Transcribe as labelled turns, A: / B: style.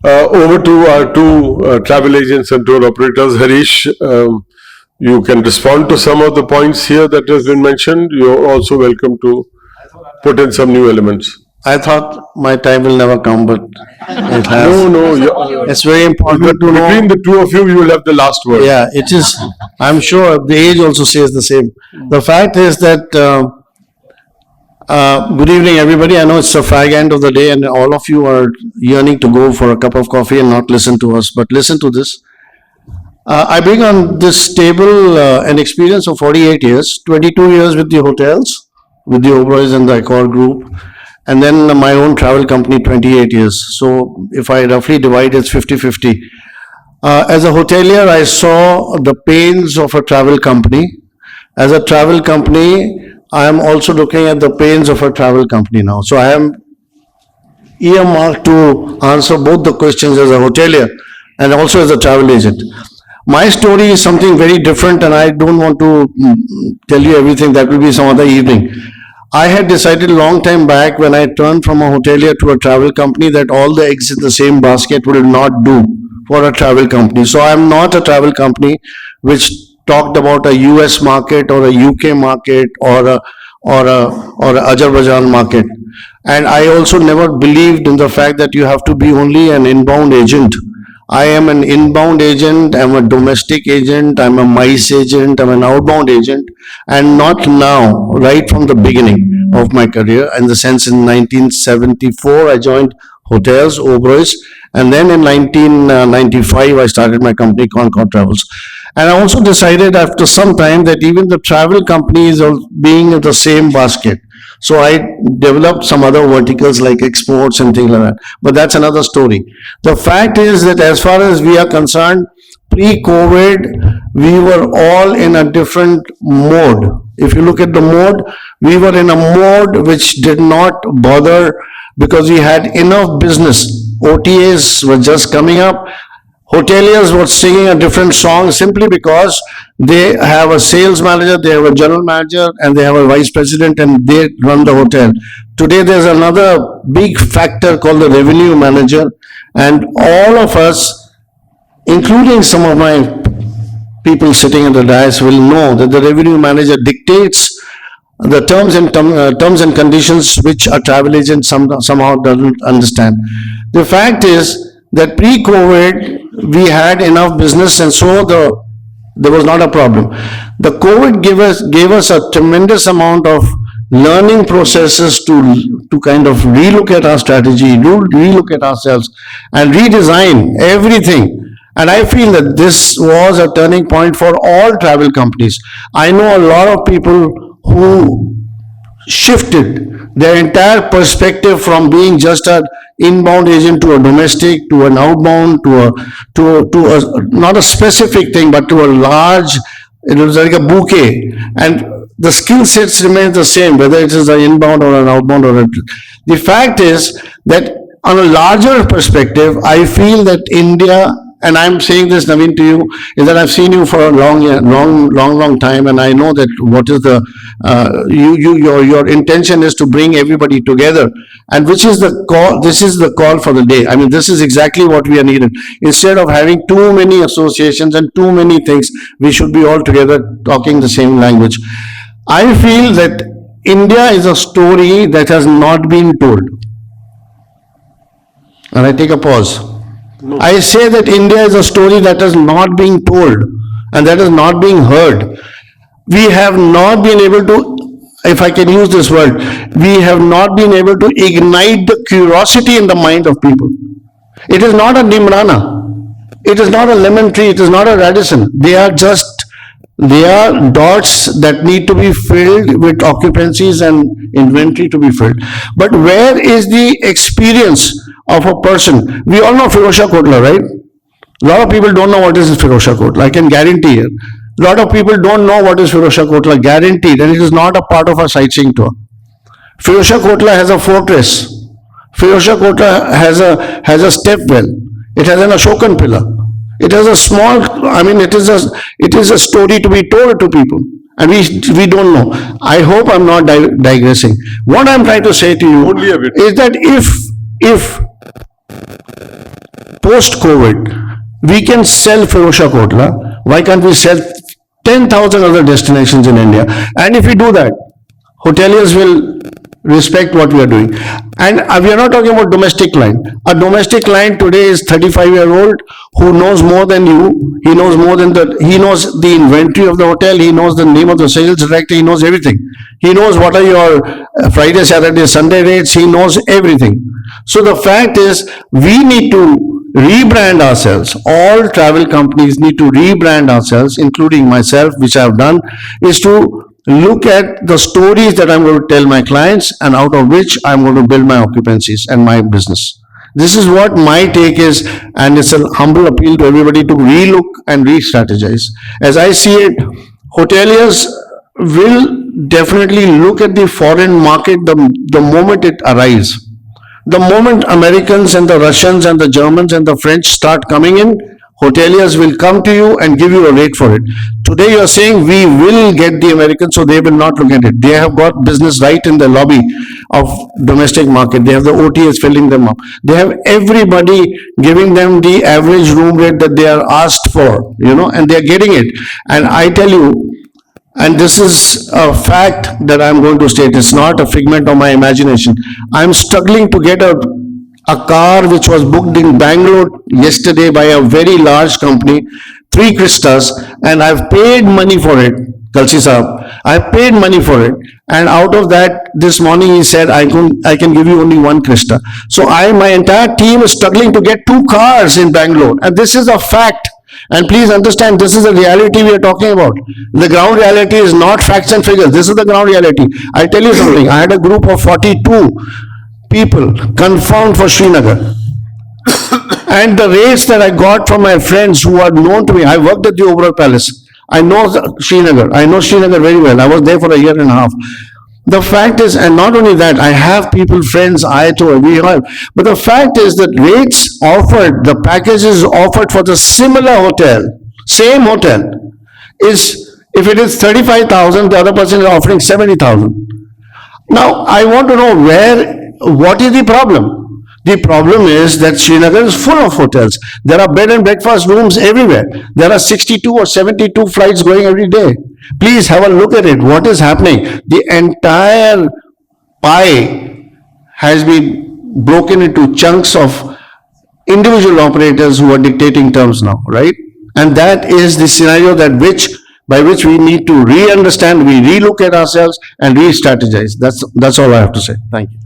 A: Over to our two travel agents and tour operators. Harish, you can respond to some of the points here that has been mentioned. You're also welcome to put in some new elements.
B: I thought my time will never come, but it has.
A: No.
B: It's very important to know.
A: Between the two of you, you will have the last word.
B: Yeah, it is. I'm sure the age also says the same. The fact is that, good evening, everybody. I know it's the fag end of the day and all of you are yearning to go for a cup of coffee and not listen to us, but listen to this. I bring on this table an experience of 48 years, 22 years with the hotels, with the Oberois and the Accord group, and then my own travel company, 28 years. So if I roughly divide, it's 50-50. As a hotelier, I saw the pains of a travel company. As a travel company, I am also looking at the pains of a travel company now. So I am earmarked to answer both the questions as a hotelier and also as a travel agent. My story is something very different and I don't want to tell you everything. That will be some other evening. I had decided a long time back when I turned from a hotelier to a travel company that all the eggs in the same basket will not do for a travel company. So I am not a travel company which talked about a US market or a UK market or a Azerbaijan market. And I also never believed in the fact that you have to be only an inbound agent. I am an inbound agent, I'm a domestic agent, I'm a MICE agent, I'm an outbound agent, and not now, right from the beginning of my career. In the sense, in 1974, I joined hotels, Oberois, and then in 1995, I started my company, Concord Travels. And I also decided after some time that even the travel companies are being in the same basket. So I developed some other verticals like exports and things like that. But that's another story. The fact is that as far as we are concerned, pre-COVID, we were all in a different mode. If you look at the mode, we were in a mode which did not bother because we had enough business. OTAs were just coming up. Hoteliers were singing a different song simply because they have a sales manager, they have a general manager, and they have a vice president, and they run the hotel. Today, there's another big factor called the revenue manager, and all of us, including some of my people sitting in the dais, will know that the revenue manager dictates the terms and conditions which a travel agent somehow doesn't understand. The fact is that pre-COVID, we had enough business and so there was not a problem. The COVID gave us a tremendous amount of learning processes to kind of relook at our strategy, relook at ourselves and redesign everything. And I feel that this was a turning point for all travel companies. I know a lot of people who shifted their entire perspective from being just an inbound agent to a domestic, to an outbound, to a not a specific thing, but to a large, it was like a bouquet. And the skill sets remain the same, whether it is an inbound or an outbound or the fact is that on a larger perspective, I feel that India, and I'm saying this, Naveen, to you, is that I've seen you for a long time, and I know that what is the your intention is to bring everybody together, and which is the call. This is the call for the day. I mean, this is exactly what we are needed. Instead of having too many associations and too many things, we should be all together talking the same language. I feel that India is a story that has not been told. And I take a pause. No. I say that India is a story that is not being told and that is not being heard. We have not been able to, if I can use this word, we have not been able to ignite the curiosity in the mind of people. It is not a Nimrana. It is not a lemon tree. It is not a Radisson. They are dots that need to be filled with occupancies and inventory to be filled. But where is the experience of a person? We all know Firozshah Kotla, right? A lot of people don't know what is Firozshah Kotla. I can guarantee you. A lot of people don't know what is Firozshah Kotla, guaranteed, and it is not a part of a sightseeing tour. Firozshah Kotla has a fortress. Firozshah Kotla has a step well. It has an Ashokan pillar. It has a small, I mean, it is a story to be told to people. And we don't know. I hope I'm not digressing. What I'm trying to say to you is that if post-COVID, we can sell Firosha Kotla. Why can't we sell 10,000 other destinations in India? And if we do that, hoteliers will respect what we are doing. And we are not talking about domestic client. A domestic client today is 35-year-old who knows more than you. He knows more than he knows the inventory of the hotel. He knows the name of the sales director. He knows everything. He knows what are your Friday, Saturday, Sunday rates. He knows everything. So the fact is, we need to rebrand ourselves. All travel companies need to rebrand ourselves, including myself, which I have done, is to look at the stories that I'm going to tell my clients, and out of which I'm going to build my occupancies and my business. This is what my take is, and it's a humble appeal to everybody to relook and re-strategize. As I see it, hoteliers will definitely look at the foreign market the moment it arrives. The moment Americans and the Russians and the Germans and the French start coming in, hoteliers will come to you and give you a rate for it. Today you are saying we will get the Americans, so they will not look at it. They have got business right in the lobby of domestic market. They have the OTAs filling them up. They have everybody giving them the average room rate that they are asked for, and they are getting it. And I tell you, and this is a fact that I'm going to state, it's not a figment of my imagination. I'm struggling to get a car which was booked in Bangalore yesterday by a very large company, 3 Cristas, and I've paid money for it, Kalsi Saab. I paid money for it, and out of that, this morning he said, I can give you only 1 Crista. So my entire team is struggling to get 2 cars in Bangalore, and this is a fact. And please understand, this is the reality we are talking about. The ground reality is not facts and figures. This is the ground reality. I'll tell you something. I had a group of 42 people confirmed for Srinagar. And the rates that I got from my friends who are known to me, I worked at the Oberoi Palace. I know Srinagar. I know Srinagar very well. I was there for a year and a half. The fact is, and not only that, I have people, friends, we have, but the fact is that rates offered, the packages offered for the similar hotel, same hotel, is, if it is 35,000, the other person is offering 70,000. Now, I want to know what is the problem? The problem is that Srinagar is full of hotels. There are bed and breakfast rooms everywhere. There are 62 or 72 flights going every day. Please have a look at it. What is happening? The entire pie has been broken into chunks of individual operators who are dictating terms now, right? And that is the scenario by which we need to re-understand, we re-look at ourselves and re-strategize. That's all I have to say. Thank you.